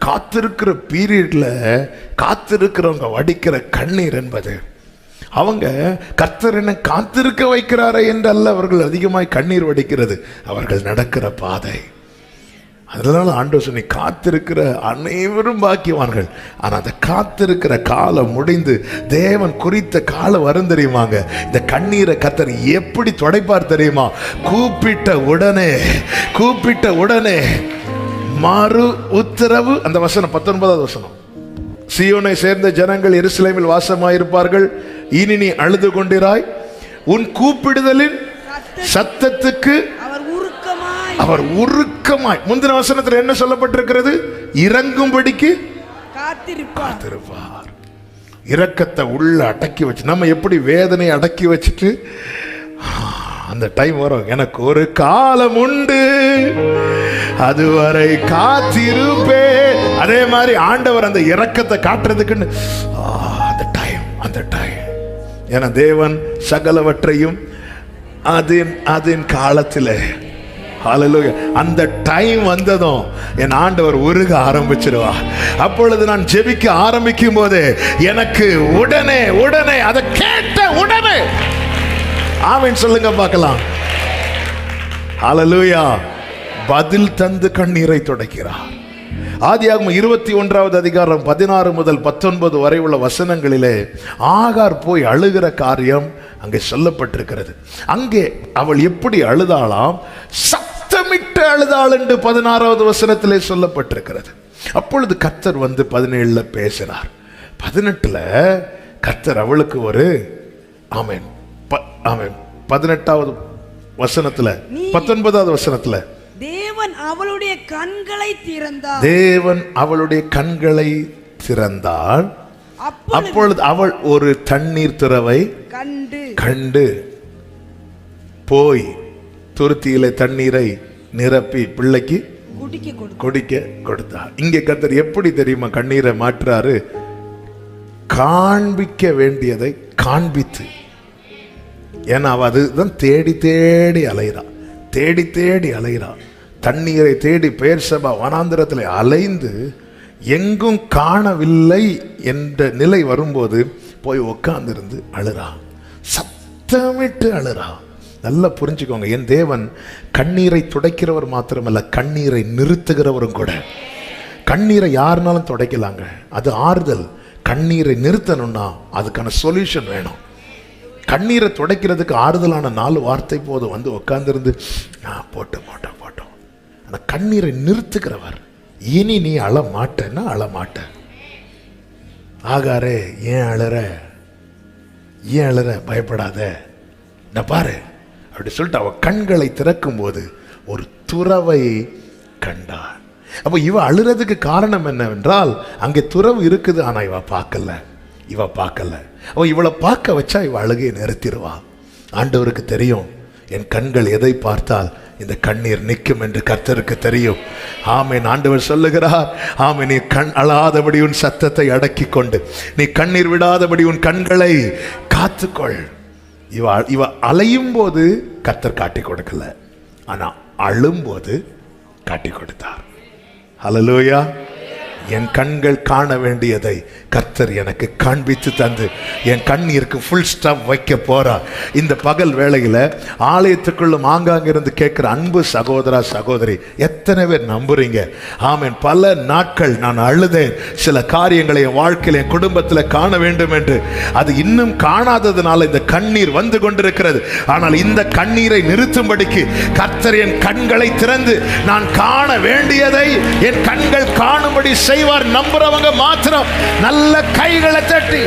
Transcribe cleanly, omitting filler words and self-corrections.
காத்திருக்கிற பீரியட்ல காத்திருக்கிறவங்க வடிக்கிற கண்ணீர் என்பது, அவங்க கர்த்தர் என்ன காத்திருக்க வைக்கிறாரே என்று அல்ல அவர்கள் அதிகமாய் கண்ணீர் வடிக்கிறது, அவர்கள் நடக்கிற பாதை. அதனால ஆண்டவர் சொன்ன காத்திருக்கிற அனைவரும் பாக்கியவான்கள். ஆனா அந்த காத்திருக்கிற காலம் முடிந்து தேவன் குறித்த காலம் வரும் தெரியுமாங்க. இந்த கண்ணீரை கர்த்தர் எப்படி துடைப்பார் தெரியுமா? கூப்பிட்ட உடனே மறு உத்தரவு. அந்த வசனம் 19வது வசனம், சீயோனை சேர்ந்த ஜனங்கள் எருசலேமில் வாசமாயிருப்பார்கள், இனி நீ அழுது கொண்டிராய், உன் கூப்பிடுதலின் சத்தத்துக்கு அவர் உருக்கமாய். முந்தின வசனத்தில் என்ன சொல்லப்பட்டிருக்கிறது? இறங்கும்படிக்கு காத்திருப்பார். இரக்கத்தை உள்ள அடக்கி வச்சு, நம்ம எப்படி வேதனை அடக்கி வச்சுட்டு அந்த டைம் வரும், எனக்கு ஒரு காலம் உண்டு அதுவரை காத்திருப்பே. அதே மாதிரி ஆண்டவர் அந்த இரக்கத்தை காட்டுறதுக்குன்னு அந்த டைம். ஏன்னா தேவன் சகலவற்றையும் அதன் காலத்தில், ஹல்லேலூயா, அந்த டைம் வந்ததும் என் ஆண்டவர் உருக ஆரம்பிச்சிருவா. அப்பொழுது நான் ஜெபிக்க ஆரம்பிக்கும் போது எனக்கு உடனே அதை கேட்ட உடனே ஆமென் சொல்லுங்க பார்க்கலாம். ஹல்லேலூயா. பதில் தந்து கண்ணீரை துடைக்கிறார். ஆதியாகமம் 21வது அதிகாரம் 16 முதல் 19 வரை உள்ள வசனங்களிலே ஆகார் போய் அழுகிற காரியம் அங்கே சொல்லப்பட்டிருக்கிறது. அங்கே அவள் எப்படி அழுதாளாம்? சத்தமிட்டு அழுதாள் என்று 16வது வசனத்திலே சொல்லப்பட்டிருக்கிறது. அப்பொழுது கர்த்தர் வந்து 17ல பேசினார். 18ல கர்த்தர் அவளுக்கு ஒரு ஆமென் 18வது வசனத்துல 19வது வசனத்துல தேவன் அவளுடைய கண்களை திறந்தாள். அப்பொழுது அவள் ஒரு தண்ணீர் திறவை கண்டு போய் துருத்தியிலே தண்ணீரை நிரப்பி பிள்ளைக்கு குடிக்க கொடுத்தார். இங்கே கர்த்தர் எப்படி தெரியுமா கண்ணீரை மாற்றுறாரு? காண்பிக்க வேண்டியதை காண்பித்து. ஏன்னா அவ அதுதான் தேடி அலைகிறா. தண்ணீரை தேடி பெயர்சபா வனாந்திரத்தில் அலைந்து எங்கும் காணவில்லை என்ற நிலை வரும்போது போய் உட்கார்ந்திருந்து அழுறா, சத்தமிட்டு அழுறா. நல்லா புரிஞ்சுக்கோங்க, என் தேவன் கண்ணீரை துடைக்கிறவர் மாத்திரமல்ல, கண்ணீரை நிறுத்துகிறவரும் கூட. கண்ணீரை யாருனாலும் துடைக்கலாங்க, அது ஆறுதல். கண்ணீரை நிறுத்தணும்னா அதுக்கான சொல்யூஷன் வேணும். கண்ணீரை துடைக்கிறதுக்கு ஆறுதலான 4 வார்த்தை போதும். வந்து உட்கார்ந்திருந்து போட்டோம். அந்த கண்ணீரை நிறுத்துகிறவர். இனி நீ அழமாட்டேன்னா அழமாட்ட. ஆகாரே ஏன் அழற பயப்படாத, நான் பாரு அப்படி சொல்லிட்டு அவ கண்களை திறக்கும் போது ஒரு துறவை கண்டாள். அப்ப இவ அழுறதுக்கு காரணம் என்னவென்றால் அங்கே துறவு இருக்குது, ஆனா இவ பார்க்கல. அவ இவளை பார்க்க வச்சா இவ அழுகையை நிறுத்திடுவா. ஆண்டவருக்கு தெரியும் என் கண்கள் எதை பார்த்தால் இந்த கண்ணீர் நிற்கும் என்று கர்த்தருக்கு தெரியும். ஆமென். ஆண்டவர் சொல்லுகிறார், ஆமென், நீ கண் அழாதபடி உன் சத்தத்தை அடக்கி கொண்டு, நீ கண்ணீர் விடாதபடி உன் கண்களை காத்துக்கொள். இவ அலையும் போது கர்த்தர் காட்டி கொடுக்கல, ஆனா அழும்போது காட்டி கொடுத்தார். ஹல்லேலூயா. என் கண்கள் காண வேண்டியதை கர்த்தர் எனக்கு காண்பித்து தந்து என் கண்ணீருக்கு ஃபுல் ஸ்டாப் வைக்க போறார். இந்த பகல் வேளையில ஆலயத்துக்குள்ளும் ஆங்காங்கிருந்து கேட்கிற அன்பு சகோதரா சகோதரி, எத்தனை பேர் நம்புறீங்க? ஆமென். பல நாட்கள் நான் அழுதேன், சில காரியங்களை என் வாழ்க்கையில் என் குடும்பத்தில் காண வேண்டும் என்று. அது இன்னும் காணாததுனால இந்த கண்ணீர் வந்து கொண்டிருக்கிறது. ஆனால் இந்த கண்ணீரை நிறுத்தும்படிக்கு கர்த்தர் என் கண்களை திறந்து நான் காண வேண்டியதை என் கண்கள் காணும்படி செய்வார். நம்புறவங்க மாத்திரம் நல்ல கைகளை தட்டி